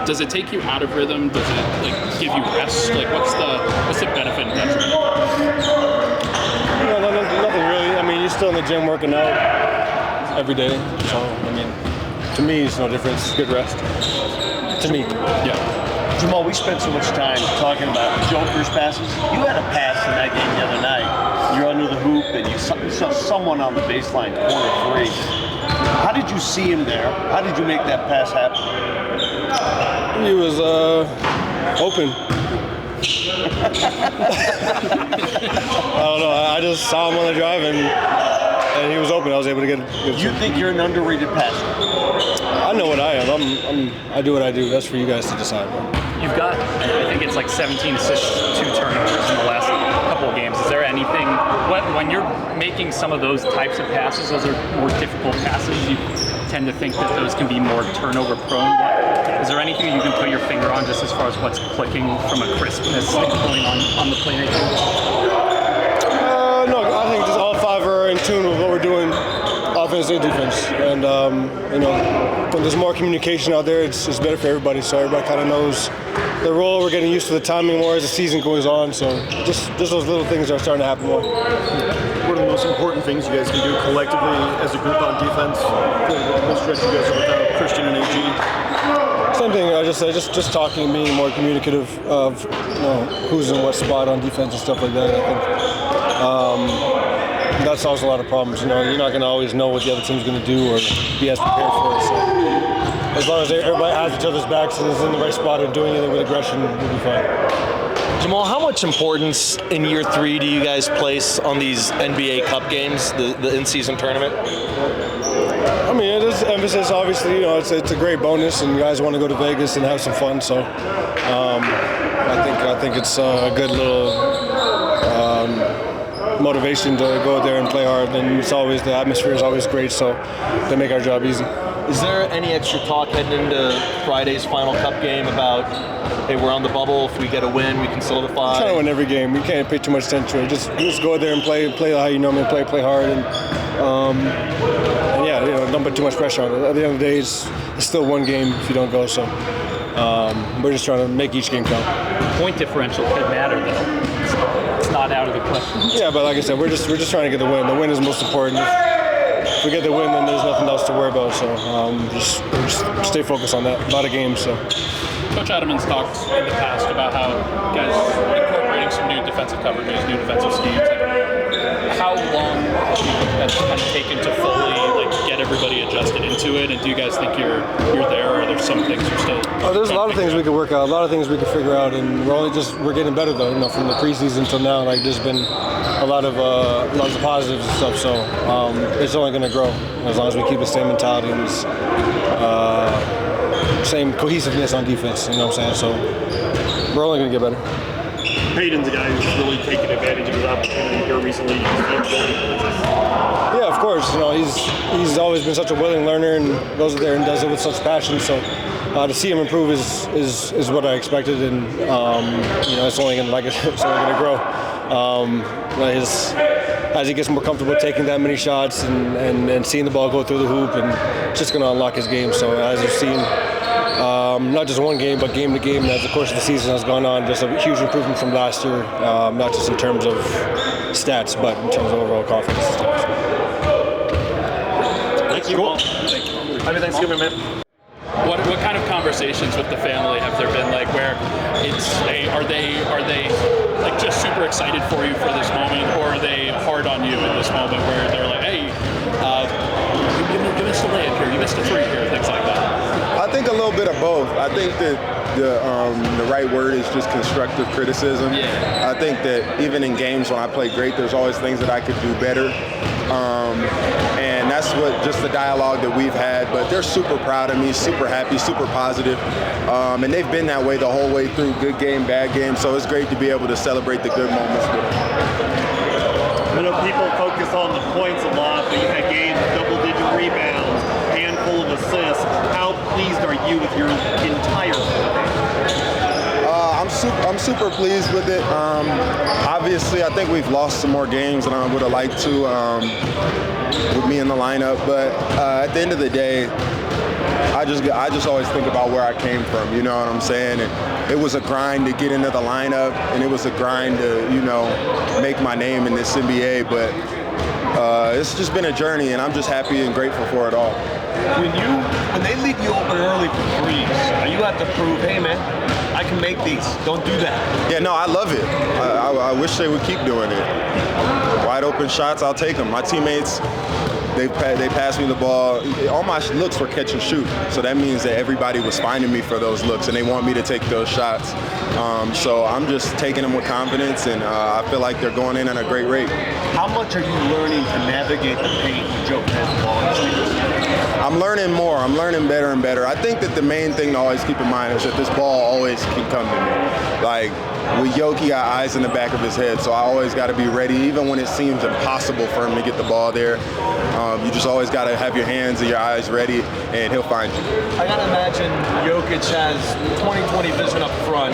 does it take you out of rhythm? Does it like give you rest? Like what's the benefit and detriment? No, nothing really. I mean, you're still in the gym working out every day. So, I mean, to me, it's no difference. It's good rest. To me, yeah. Jamal, we spent so much time talking about Joker's passes. You had a pass in that game the other night. You're under the hoop and you saw someone on the baseline, corner 3. How did you see him there? How did you make that pass happen? He was open. I don't know. I just saw him on the drive and he was open. I was able to get You think you're an underrated passer? I know what I am. I do what I do. That's for you guys to decide. You've got, I think it's like 17 assists, 2 turnovers in the last couple of games. Is there anything, when you're making some of those types of passes, those are more difficult passes, you tend to think that those can be more turnover prone. Is there anything you can put your finger on just as far as what's clicking from a crispness standpoint on the playmaking? No, I think just all 5 are in tune with what we're doing, offense and defense. And, when there's more communication out there, it's better for everybody. So everybody kind of knows their role. We're getting used to the timing more as the season goes on. So just those little things are starting to happen more. What are the most important things you guys can do collectively as a group on defense? The stretch you guys are without Christian and AG. Same thing. I just say just talking, being more communicative of who's in what spot on defense and stuff like that. I think that solves a lot of problems. You're not going to always know what the other team's going to do or be as prepared for it. So as long as everybody has each other's backs and is in the right spot and doing it with aggression, we'll be fine. Jamal, how much importance in year 3 do you guys place on these NBA Cup games, the in-season tournament? I mean, it is emphasis. Obviously, it's a great bonus, and you guys want to go to Vegas and have some fun. So, I think it's a good little motivation to go out there and play hard. And the atmosphere is always great, so they make our job easy. Is there any extra talk heading into Friday's final Cup game about, hey, we're on the bubble, if we get a win, we can solidify? We're trying to win every game. We can't pay too much attention to it. Just go out there and play how you normally play hard, and don't put too much pressure on it. At the end of the day, it's still one game if you don't go. So we're just trying to make each game count. Point differential could matter, though. It's not out of the question. Yeah, but like I said, we're just trying to get the win. The win is most important. If we get the win, then there's nothing else to worry about. So just stay focused on that. A lot of games. So. Coach Adelman's talked in the past about how guys incorporating some new defensive coverages, new defensive schemes. How long do you think that's kind of taken to fully get everybody adjusted into it? And do you guys think you're there, or there's some things you're still? There's a lot of things we could work out, a lot of things we could figure out, and we're getting better though. From the preseason till now, there's been a lot of positives and stuff. So it's only going to grow as long as we keep the same mentality and this, same cohesiveness on defense. You know what I'm saying? So we're only going to get better. Peyton's a guy who's really taken advantage of his opportunity here recently. Yeah, of course. He's always been such a willing learner and goes out there and does it with such passion. So to see him improve is what I expected, and it's only going to grow. As he gets more comfortable taking that many shots and seeing the ball go through the hoop, and it's just going to unlock his game. So as you've seen, not just one game, but game to game, as the course of the season has gone on, just a huge improvement from last year, not just in terms of stats, but in terms of overall confidence and stuff. Thank you. Cool. Happy Thanksgiving, man. What kind of conversations with the family have there been where are they just super excited for you for this moment, or are they hard on you in this moment where they're like, hey, you missed a layup here, you missed a 3 here, things like that? I think a little bit of both. I think that the right word is just constructive criticism. Yeah. I think that even in games when I play great, there's always things that I could do better. And that's just the dialogue that we've had. But they're super proud of me, super happy, super positive. And they've been that way the whole way through, good game, bad game. So it's great to be able to celebrate the good moments with them. I know people focus on the points a lot, but you had games, double-digit rebounds, handful of assists. How pleased are you with your entire I'm super pleased with it. Obviously, I think we've lost some more games than I would have liked to with me in the lineup. But at the end of the day, I just always think about where I came from, you know what I'm saying? And it was a grind to get into the lineup, and it was a grind to, you know, make my name in this NBA, but it's just been a journey, and I'm just happy and grateful for it all. When they leave you open early for threes, you have to prove, hey man, I can make these. Don't do that. Yeah, no, I love it. I wish they would keep doing it. Wide open shots, I'll take them. My teammates, they pass me the ball. All my looks were catch and shoot, so that means that everybody was finding me for those looks, and they want me to take those shots. So I'm just taking them with confidence, and I feel like they're going in at a great rate. How much are you learning to navigate the paint when Jokic has the ball in his fingers? I'm learning more. I'm learning better and better. I think that the main thing to always keep in mind is that this ball always can come to me. Like, with Jokic, got eyes in the back of his head, so I always got to be ready, even when it seems impossible for him to get the ball there. You just always got to have your hands and your eyes ready, and he'll find you. I got to imagine Jokic has 20/20 vision up front.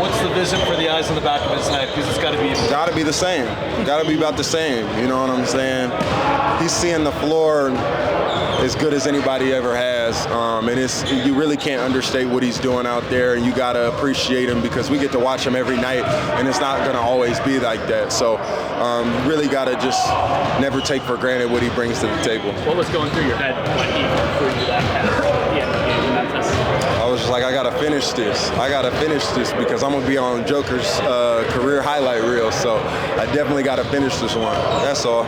What's the vision for the eyes in the back of his head? Because it's got to be... Got to be the same. Got to be about the same, you know what I'm saying? He's seeing the floor as good as anybody ever has, and you really can't understate what he's doing out there, and you gotta appreciate him because we get to watch him every night, and it's not gonna always be like that. So really gotta just never take for granted what he brings to the table. What was going through your head when he threw you that pass at the end of the game in Memphis? I was just like, I gotta finish this. I gotta finish this because I'm gonna be on Joker's career highlight reel. So I definitely gotta finish this one. That's all.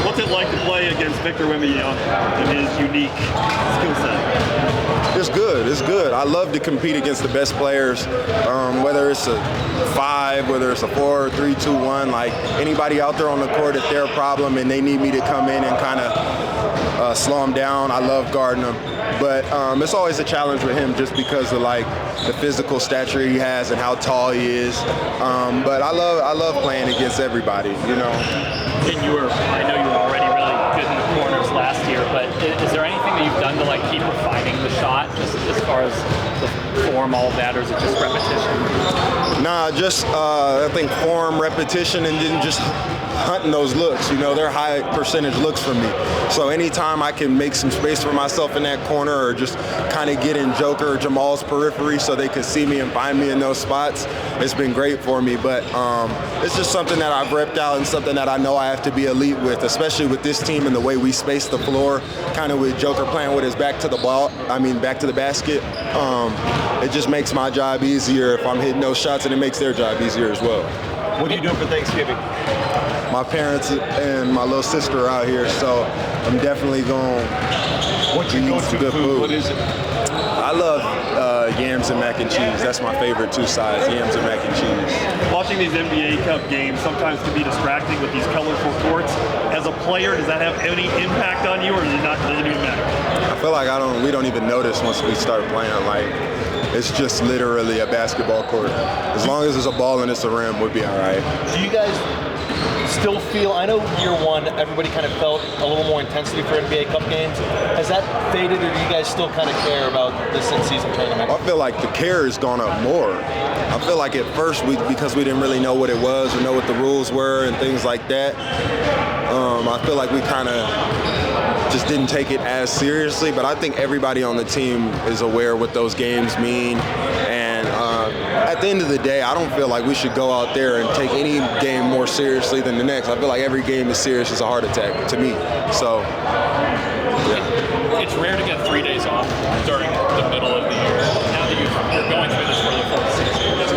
What's it like to play against Victor Wembanyama and his unique skill set? It's good. It's good. I love to compete against the best players, whether it's a 5, whether it's a 4, 3, 2, 1. Like anybody out there on the court, if they're a problem and they need me to come in and kind of slow them down, I love guarding them. But it's always a challenge with him just because of like the physical stature he has and how tall he is. But I love playing against everybody, you know. And I know you were already really good in the corners last year, but is there anything that you've done to like keep refining the shot, just as far as the form, all of that, or is it just repetition? Nah, just I think form, repetition, and then just hunting those looks. You know, they're high percentage looks for me. So anytime I can make some space for myself in that corner or just kind of get in Joker or Jamal's periphery so they can see me and find me in those spots, it's been great for me. But it's just something that I've repped out and something that I know I have to be elite with, especially with this team and the way we space the floor, kind of with Joker playing with his back to the ball, back to the basket. It just makes my job easier if I'm hitting those shots, and it makes their job easier as well. What are you doing for Thanksgiving? My parents and my little sister are out here, so I'm definitely going to eat some good food. What is it? I love yams and mac and cheese. That's my favorite two sides, yams and mac and cheese. Watching these NBA Cup games sometimes can be distracting with these colorful courts. As a player, does that have any impact on you, or does it even matter? I feel like we don't even notice once we start playing. Like, it's just literally a basketball court. As long as there's a ball and it's a rim, we'll be all right. Do you guys still feel, I know year one, everybody kind of felt a little more intensity for NBA Cup games. Has that faded, or do you guys still kind of care about this in-season tournament? I feel like the care has gone up more. I feel like at first, because we didn't really know what it was or know what the rules were and things like that, I feel like we kind of just didn't take it as seriously, but I think everybody on the team is aware what those games mean. And at the end of the day, I don't feel like we should go out there and take any game more seriously than the next. I feel like every game is serious as a heart attack to me. So, yeah. It's rare to get 3 days off during the middle of the year. Now that you're going through this for the full season, just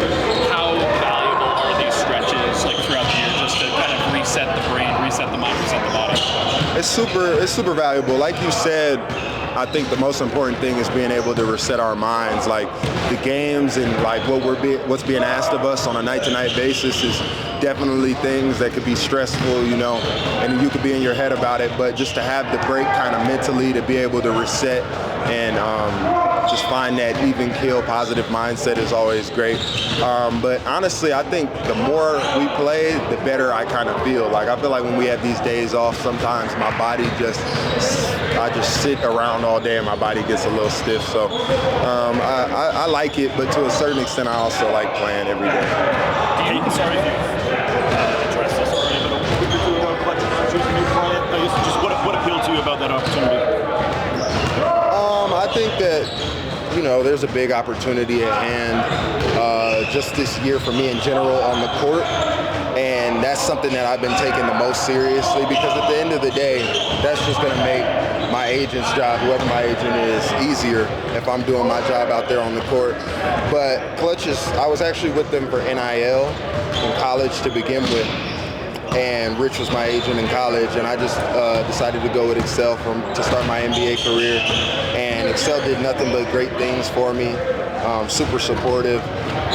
how valuable are these stretches like throughout the year just to kind of reset the brain, reset the mind, reset the body? It's super valuable. Like you said, I think the most important thing is being able to reset our minds. Like the games and like what's being asked of us on a night-to-night basis is definitely things that could be stressful, you know, and you could be in your head about it. But just to have the break kind of mentally to be able to reset and just find that even keel positive mindset is always great. But honestly, I think the more we play, the better I kind of feel. Like I feel like when we have these days off, sometimes my body I just sit around all day and my body gets a little stiff. So I like it, but to a certain extent, I also like playing every day. Sorry if you've addressed this already, but we're doing a bunch of choosing new client. Just what appealed to you about that opportunity? I I think that, you know, there's a big opportunity at hand just this year for me in general on the court. And that's something that I've been taking the most seriously, because at the end of the day, that's just going to make my agent's job, whoever my agent is, easier if I'm doing my job out there on the court. But Clutch I was actually with them for NIL in college to begin with. And Rich was my agent in college, and I just decided to go with Excel to start my NBA career. And Excel did nothing but great things for me, super supportive.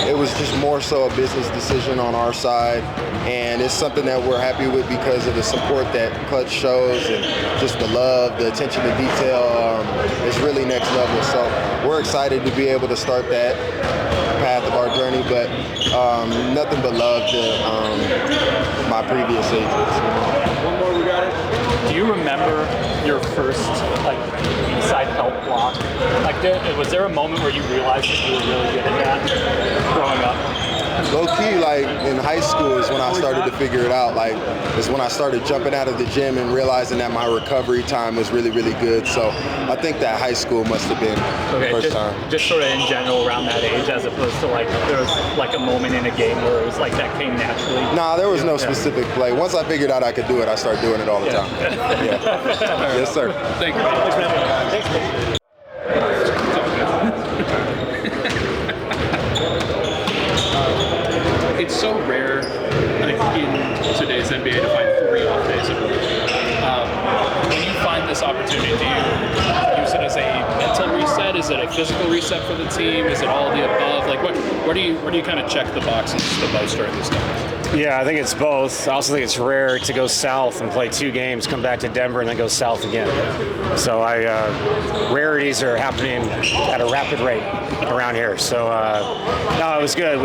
It was just more so a business decision on our side, and it's something that we're happy with because of the support that Clutch shows and just the love, the attention to detail. It's really next level. So we're excited to be able to start that path of our journey, but nothing but love to my previous agents. One more, we got it. Do you remember your first inside help block? Was there a moment where you realized that you were really good at that growing up? Low key, in high school is when I started to figure it out. Is when I started jumping out of the gym and realizing that my recovery time was really, really good. So I think that high school must have been the first time. Just sort of in general around that age, as opposed to there was a moment in a game where it was that came naturally. Nah, there was no specific play. Once I figured out I could do it, I started doing it all the time. Yeah. Yes, sir. Thank you. Thanks, man. It's so rare, in today's NBA, to find 3 off days in a row. When you find this opportunity, do you use it as a mental reset? Is it a physical reset for the team? Is it all the above? Where do you kind of check the boxes the most during this time? Yeah, I think it's both. I also think it's rare to go south and play 2 games, come back to Denver, and then go south again. So rarities are happening at a rapid rate around here. So no, it was good.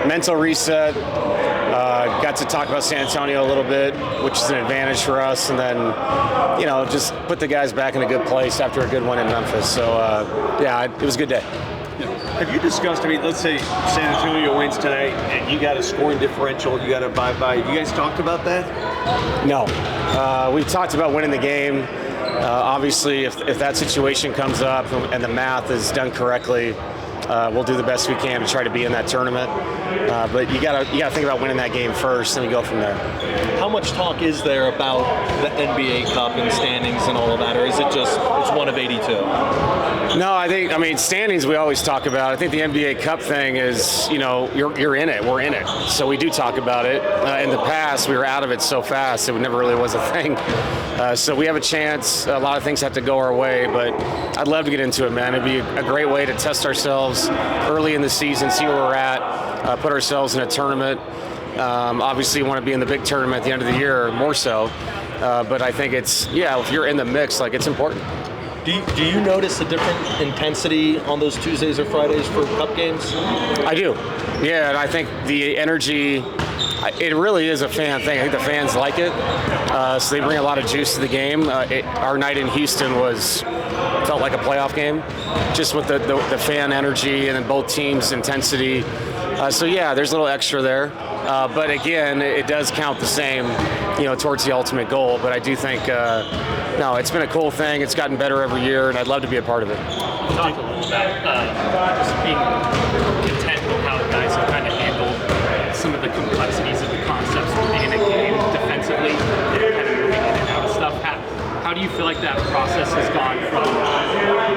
Mental reset. Got to talk about San Antonio a little bit, which is an advantage for us, and then just put the guys back in a good place after a good one in Memphis. So it was a good day. Have you discussed, let's say San Antonio wins tonight and you got a scoring differential, you got to abide by. Have you guys talked about that? No. We've talked about winning the game. Obviously, if that situation comes up and the math is done correctly, we'll do the best we can to try to be in that tournament. But you gotta think about winning that game first, and we go from there. How much talk is there about the NBA Cup and standings and all of that, or is it just it's one of 82? No, I think standings we always talk about. I think the NBA Cup thing is you're in it, we're in it, so we do talk about it. In the past, we were out of it so fast it never really was a thing. So we have a chance. A lot of things have to go our way, but I'd love to get into it, man. It'd be a great way to test ourselves early in the season, see where we're at, put ourselves in a tournament. Obviously, you want to be in the big tournament at the end of the year, more so. But I think if you're in the mix, it's important. Do you notice a different intensity on those Tuesdays or Fridays for Cup games? I do. Yeah, and I think the energy, it really is a fan thing. I think the fans like it, so they bring a lot of juice to the game. Our night in Houston felt like a playoff game, just with the fan energy and then both teams' intensity. There's a little extra there. But again, it does count the same, towards the ultimate goal. But I do think, it's been a cool thing. It's gotten better every year, and I'd love to be a part of it. Talk a little about just being content with how guys have kind of handled some of the complexities of the concepts within a game defensively, kind of moving in and out of stuff. How do you feel like that process has gone from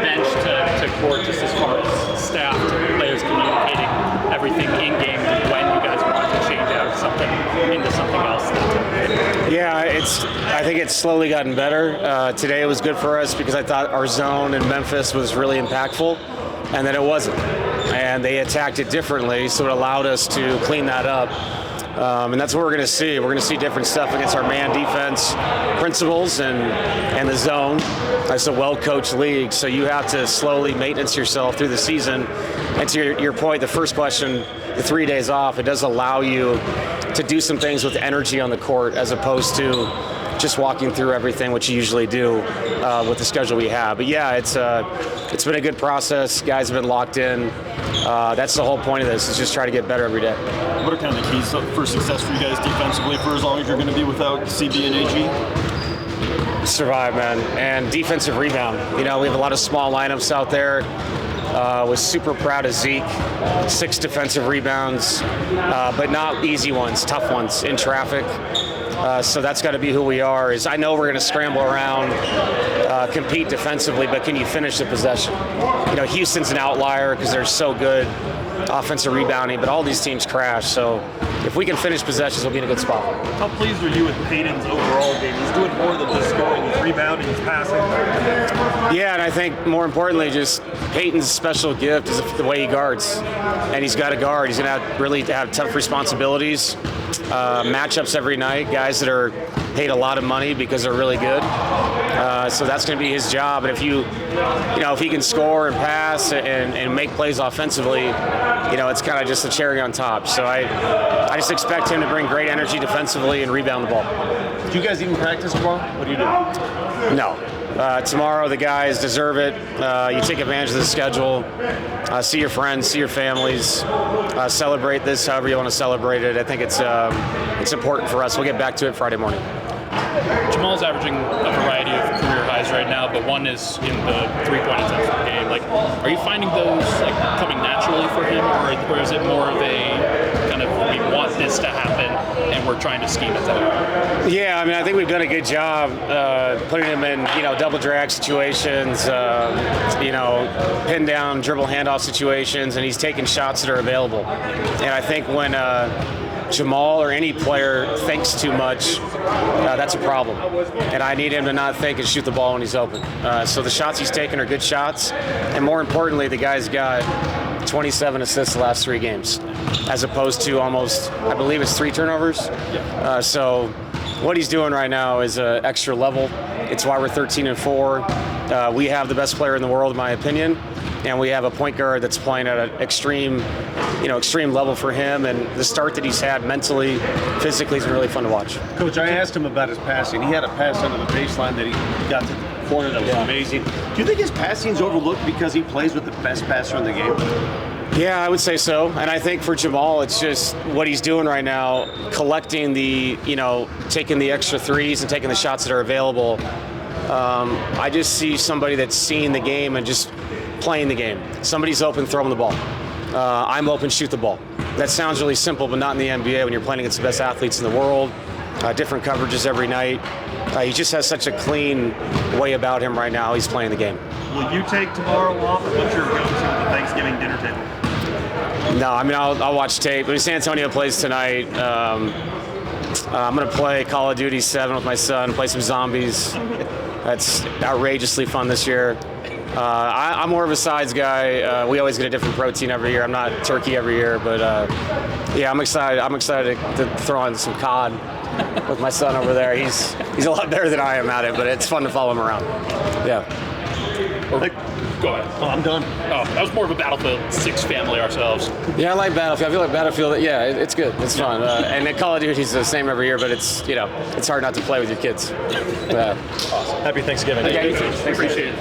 bench to court, just as far as staff to players communicating everything in game when you guys want to change out of something into something else? Yeah, I think it's slowly gotten better. Today it was good for us because I thought our zone in Memphis was really impactful, and then it wasn't. And they attacked it differently, so it allowed us to clean that up. And that's what we're going to see. We're going to see different stuff against our man defense principles and the zone. It's a well-coached league, so you have to slowly maintenance yourself through the season. And to your point, the first question, the 3 days off, it does allow you to do some things with energy on the court as opposed to just walking through everything, which you usually do with the schedule we have. But yeah, it's been a good process. Guys have been locked in. That's the whole point of this, is just try to get better every day. What are kind of the keys for success for you guys defensively for as long as you're going to be without CB and AG? Survive, man. And defensive rebound. You know, we have a lot of small lineups out there. Was super proud of Zeke. 6 defensive rebounds, but not easy ones, tough ones in traffic. So that's got to be who we are. Is I know we're going to scramble around, compete defensively, but can you finish the possession? You know, Houston's an outlier because they're so good offensive rebounding, but all these teams crash. So if we can finish possessions, we'll be in a good spot. How pleased are you with Peyton's overall game? He's doing more than just scoring. He's rebounding, he's passing. Yeah, and I think more importantly, just Peyton's special gift is the way he guards. And he's got to guard. He's going to really have tough responsibilities, matchups every night, guys that are paid a lot of money because they're really good. So that's going to be his job. And if if he can score and pass and make plays offensively, it's kind of just a cherry on top. So I just expect him to bring great energy defensively and rebound the ball. Do you guys even practice tomorrow? What do you do? No. Tomorrow, the guys deserve it. You take advantage of the schedule. See your friends, see your families. Celebrate this however you want to celebrate it. I think it's important for us. We'll get back to it Friday morning. Jamal's averaging a variety of career highs right now, but one is in the three-point attempts per game. Like, are you finding those coming naturally for him, or is it more of a kind of we want this to happen and we're trying to scheme it that way? Yeah, I mean, I think we've done a good job putting him in double drag situations, pin down, dribble handoff situations, and he's taking shots that are available. And I think when Jamal or any player thinks too much, that's a problem. And I need him to not think and shoot the ball when he's open. So the shots he's taking are good shots. And more importantly, the guy's got 27 assists the last 3 games, as opposed to almost, I believe it's 3 turnovers. So what he's doing right now is an extra level. It's why we're 13-4. We have the best player in the world, in my opinion. And we have a point guard that's playing at an extreme level for him. And the start that he's had mentally, physically, has been really fun to watch. Coach, I asked him about his passing. He had a pass under the baseline that he got to the corner that was amazing. Do you think his passing is overlooked because he plays with the best passer in the game? Yeah, I would say so. And I think for Jamal, it's just what he's doing right now, collecting taking the extra threes and taking the shots that are available. I just see somebody that's seeing the game and just playing the game. Somebody's open, throw him the ball. I'm open, shoot the ball. That sounds really simple, but not in the NBA when you're playing against the best athletes in the world. Different coverages every night. He just has such a clean way about him right now. He's playing the game. Will you take tomorrow off, or what's your go-to at the Thanksgiving dinner table? No, I mean, I'll watch tape. When San Antonio plays tonight, I'm going to play Call of Duty 7 with my son, play some zombies. That's outrageously fun this year. I'm more of a sides guy. We always get a different protein every year. I'm not turkey every year, but I'm excited. I'm excited to throw on some cod with my son over there. He's a lot better than I am at it, but it's fun to follow him around. Yeah. Go ahead. Oh, I'm done. Oh, that was more of a Battlefield 6 family ourselves. Yeah, I like Battlefield. I feel like Battlefield. Yeah, it's good. It's fun. And Call of Duty's the same every year, but it's hard not to play with your kids. Awesome. Happy Thanksgiving. Yeah, you too. Appreciate it.